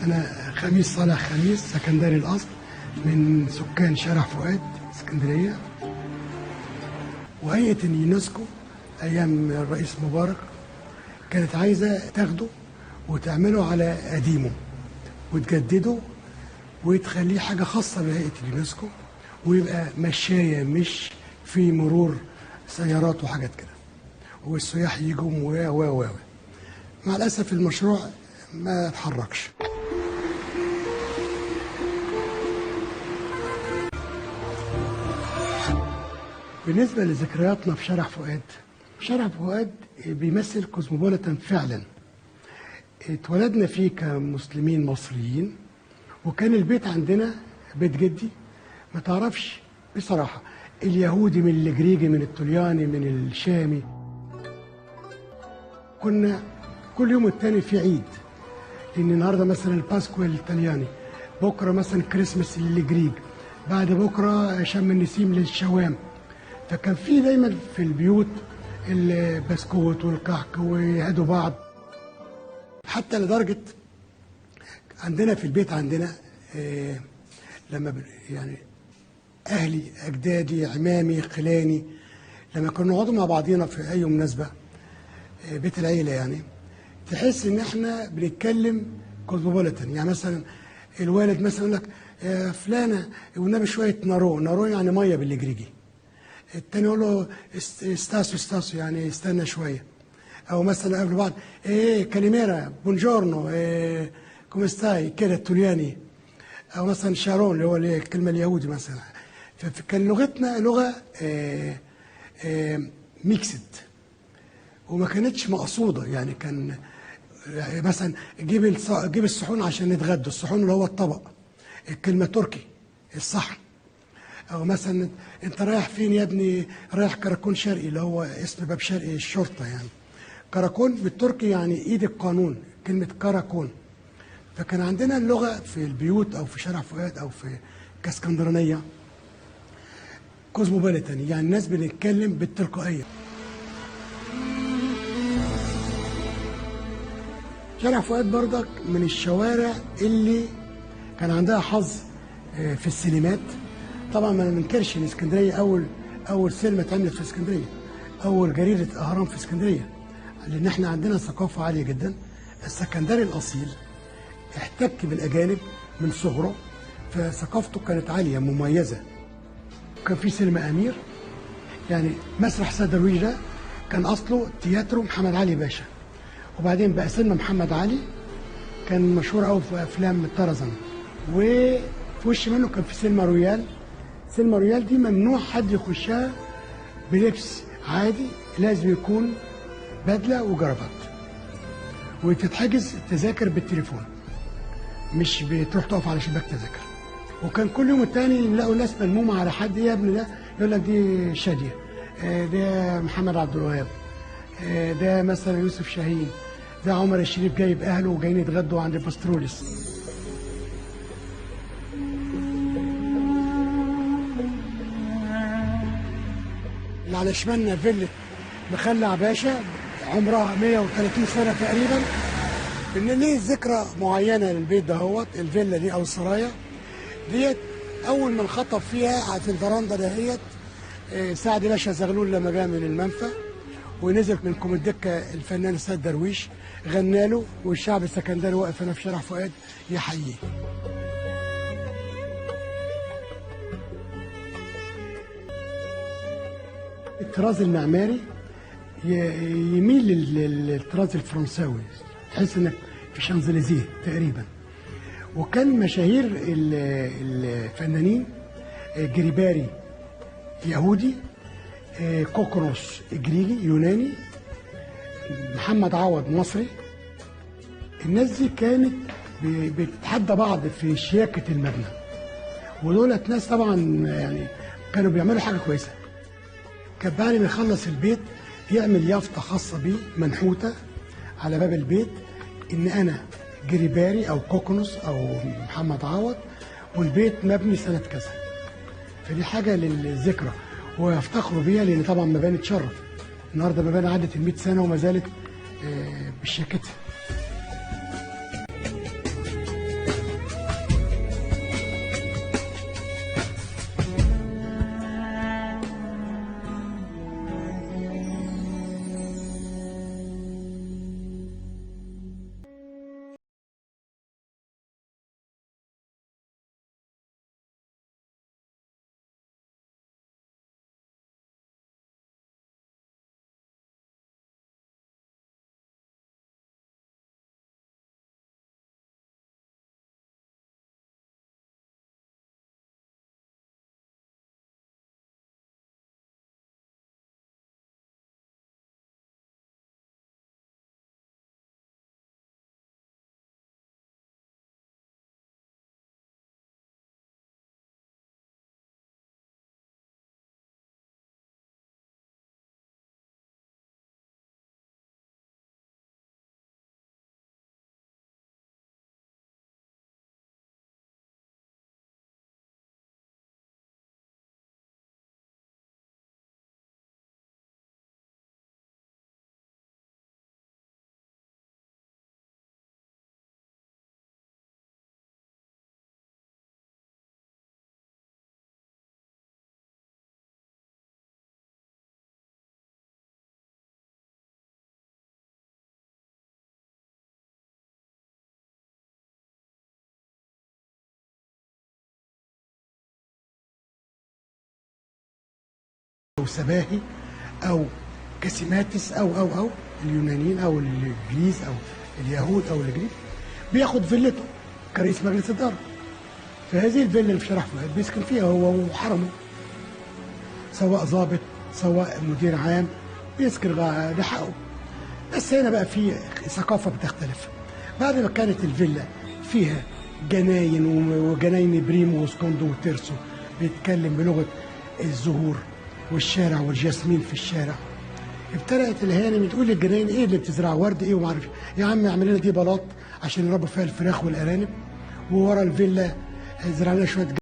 أنا خميس صالح خميس، سكندري الأصل، من سكان شارع فؤاد اسكندرية. وهيئة اليونسكو أيام الرئيس مبارك كانت عايزة تاخده وتعمله على قديمه وتجدده وتخليه حاجة خاصة بهيئة اليونسكو، ويبقى مشاية مش في مرور سيارات وحاجات كده، والسياح يجوا و مع الأسف المشروع ما اتحركش. بالنسبة لذكرياتنا في شارع فؤاد، شارع فؤاد بيمثل كوزموبوليتان فعلا. اتولدنا فيه كمسلمين مصريين، وكان البيت عندنا بيت جدي ما تعرفش بصراحة، اليهودي من الجريجي من الطلياني من الشامي. كنا كل يوم التاني في عيد، لأن النهارده مثلا الباسكو الإيطالياني، بكرة مثلا كريسماس للجريج، بعد بكرة شم النسيم للشوام. فكان في دايما في البيوت البسكوت والكحك ويهدوا بعض، حتى لدرجة عندنا في البيت عندنا لما يعني أهلي أجدادي عمامي خلاني لما كنا نقعدوا مع بعضينا في أي مناسبة بيت العيلة، يعني تحس إن إحنا بنتكلم كوزموبوليتان. يعني مثلا الوالد مثلا يقول لك يا فلانة والنبي شوية نارو يعني مية بالجريجي، التاني يقول له استاسو يعني استنى شويه. او مثلا قبل بعض كاليميرا بونجورنو كومستاي كده الطلياني، او مثلا شارون اللي هو الكلمه اليهودي مثلا. فكان لغتنا لغه ميكسد وما كانتش مقصوده. يعني كان مثلا جيب الصحون عشان نتغدى، الصحون اللي هو الطبق، الكلمه تركي الصحن. او مثلا انت رايح فين يا ابني؟ رايح كراكون شرقي اللي هو اسم باب شرقي الشرطه. يعني كراكون بالتركي يعني ايد القانون، كلمه كراكون. فكان عندنا اللغه في البيوت او في شارع فؤاد او في كاسكندرانيه كوزموبوليتان، يعني الناس بنتكلم بالتلقائيه. شارع فؤاد برضك من الشوارع اللي كان عندها حظ في السينمات. طبعا ما ننكرش ان اسكندريه اول سينما اتعملت في اسكندريه، اول جريده اهرام في اسكندريه، لان احنا عندنا ثقافه عاليه جدا. السكندري الاصيل احتك بالاجانب من صغره، فثقافته كانت عاليه مميزه. كان في سينما امير، يعني مسرح سيد درويش ده كان اصله تياترو محمد علي باشا، وبعدين بقى سينما محمد علي، كان مشهور قوي في افلام طرزان. وفي وش منه كان في سينما رويال. سينما رويال دي ممنوع حد يخشها بلبس عادي، لازم يكون بدله وجرافات، وتتحجز التذاكر بالتليفون، مش بتروح تقف على شباك تذاكر. وكان كل يوم التاني يلاقوا ناس ملمومه على حد. ايه يا ابني ده؟ يقول لك دي شاديه، ده محمد عبد الوهاب، ده مثلا يوسف شاهين، ده عمر الشريف جايب اهله وجايين يتغدوا عند البستروليس. اللي على شمالنا فيلا مخلع باشا، عمرها 130 سنه تقريبا. ان ليه ذكرى معينه للبيت دهوت، الفيلا دي او السرايا ديت. اول من خطب فيها في الفرندا دهيت سعد باشا زغلول لما جاء من المنفى ونزل من كوميديكا الفنان سيد درويش، غنى له، والشعب السكندري واقف هنا في شارع فؤاد يحييه. الطراز المعماري يميل للطراز الفرنساوي، تحس انك في شانزليزيه تقريبا. وكان مشاهير الفنانين جريباري يهودي، كوكروس جريجي يوناني، محمد عوض مصري. الناس دي كانت بتتحدى بعض في شياكة المبنى، ودولت ناس طبعا يعني كانوا بيعملوا حاجة كويسة. كان بعد ما يخلص البيت يعمل يافطة خاصة بيه منحوتة على باب البيت إن أنا جريباري أو كوكونوس أو محمد عوض، والبيت مبني سنة كذا. فدي حاجة للذكرى ويفتخروا بيها، لأن طبعا مباني تشرف. النهارده مباني عدت ال 100 سنة وما زالت بشياكتها. سباهي او كاسيماتس او اليونانيين او الانجليز او اليهود او الجريك، بياخد فيلته كرئيس مجلس اداره. فهذه الفيلا اللي في شارع فؤاد بيسكن فيها هو وحرمه، سواء ضابط سواء مدير عام بيسكن ده حقه. بس هنا بقى في ثقافه بتختلف. بعد ما كانت الفيلا فيها جناين وجناين بريمو وسكوندو وتيرسو بيتكلم بلغه الزهور والشارع والجاسمين في الشارع، ابتدأت الهانم تقول للجناين ايه اللي بتزرع ورد ايه وما اعرفش، يا عم اعمل لنا دي بلاط عشان يربوا فيها الفراخ والارانب، وورا الفيلا زرع لنا شويه.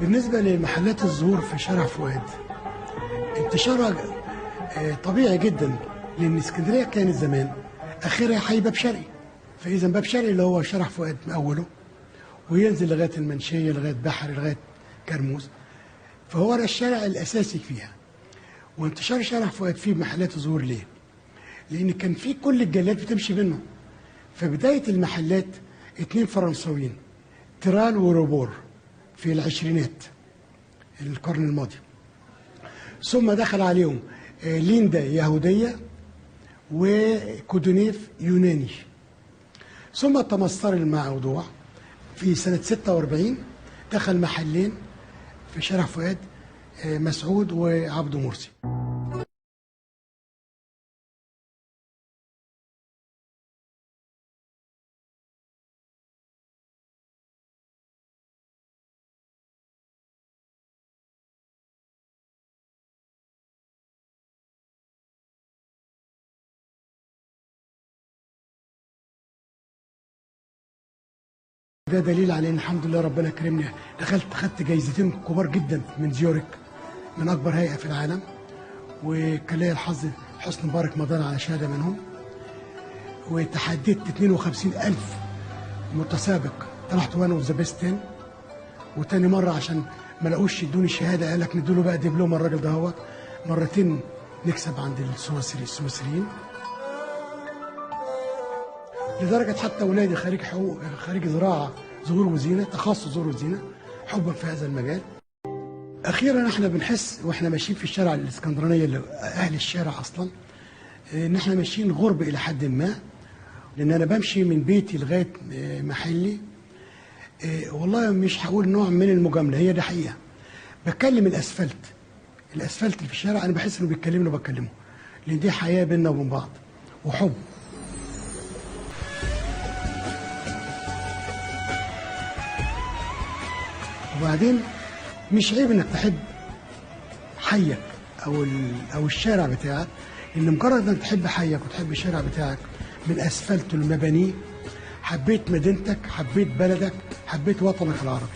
بالنسبه لمحلات الزهور في شارع فؤاد، انتشارها طبيعي جدا، لان اسكندريه كانت زمان اخرها حي باب شرقي، فاذا باب شرقي اللي هو شارع فؤاد من اوله وينزل لغايه المنشيه لغايه بحري لغايه كرموز، فهو ده الشارع الاساسي فيها. وانتشار شارع فؤاد فيه محلات الزهور ليه؟ لان كان في كل الجاليات بتمشي منه. فبدايه المحلات اتنين فرنساويين، ترال وروبور، في العشرينات القرن الماضي، ثم دخل عليهم ليندا يهوديه وكودونيف يوناني، ثم تمصر الموضوع في سنه 46 دخل محلين في شارع فؤاد، مسعود وعبده مرسي. ده دليل على ان الحمد لله ربنا كرمني، خدت جايزتين كبار جدا من زيورك، من اكبر هيئه في العالم، وكان ليا الحظ حسن مبارك مضان على شهاده منهم، وتحديت 52,000 متسابق، طلعت وانا وذا بيست 10. وتاني مره عشان ما لقوش يدوني شهاده قال لك نديله بقى دبلومه الراجل ده، هو مرتين نكسب عند السويسريين، لدرجه حتى اولادي خريج حقوق، خريج زراعه زهور وزينه، تخصص زهور وزينه، حبا في هذا المجال. اخيرا احنا بنحس واحنا ماشيين في الشارع الاسكندرانيه اللي اهل الشارع اصلا ان احنا ماشيين غرب الى حد ما، لان انا بمشي من بيتي لغايه محلي. والله مش هقول نوع من المجامله، هي دي حقيقه. بتكلم الاسفلت اللي في الشارع، انا بحس انه بيتكلمني وبكلمه، لان دي حياه بيننا وبين بعض وحب. وبعدين مش عيب انك تحب حيك او الشارع بتاعك، ان مجرد انك تحب حيك وتحب الشارع بتاعك من اسفلته لمبانيه، حبيت مدينتك، حبيت بلدك، حبيت وطنك العربي.